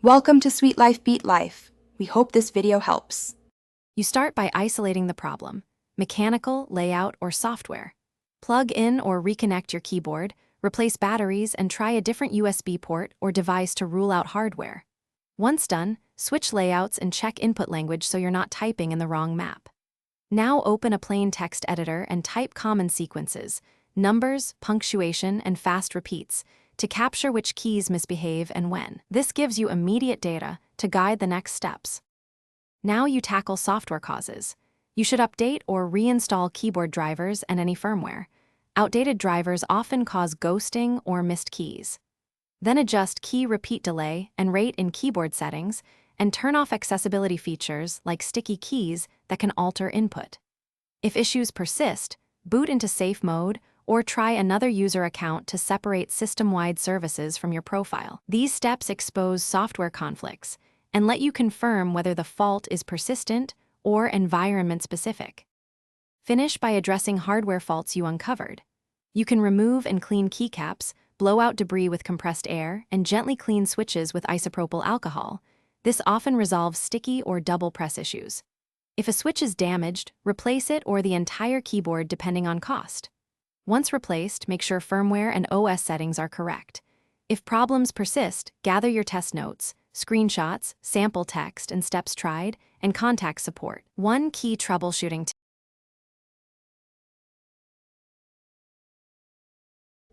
Welcome to Sweet Life Beat Life. We hope this video helps. You start by isolating the problem: mechanical, layout, or software. Plug in or reconnect your keyboard, replace batteries, and try a different USB port or device to rule out hardware. Once done, switch layouts and check input language so you're not typing in the wrong map. Now open a plain text editor and type common sequences, numbers, punctuation, and fast repeats, to capture which keys misbehave and when. This gives you immediate data to guide the next steps. Now you tackle software causes. You should update or reinstall keyboard drivers and any firmware. Outdated drivers often cause ghosting or missed keys. Then adjust key repeat delay and rate in keyboard settings, and turn off accessibility features like sticky keys that can alter input. If issues persist, boot into safe mode or try another user account to separate system-wide services from your profile. These steps expose software conflicts and let you confirm whether the fault is persistent or environment-specific. Finish by addressing hardware faults you uncovered. You can remove and clean keycaps, blow out debris with compressed air, and gently clean switches with isopropyl alcohol. This often resolves sticky or double press issues. If a switch is damaged, replace it or the entire keyboard depending on cost. Once replaced, make sure firmware and OS settings are correct. If problems persist, gather your test notes, screenshots, sample text, and steps tried, and contact support. One key troubleshooting tip.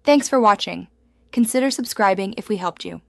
Thanks for watching. Consider subscribing if we helped you.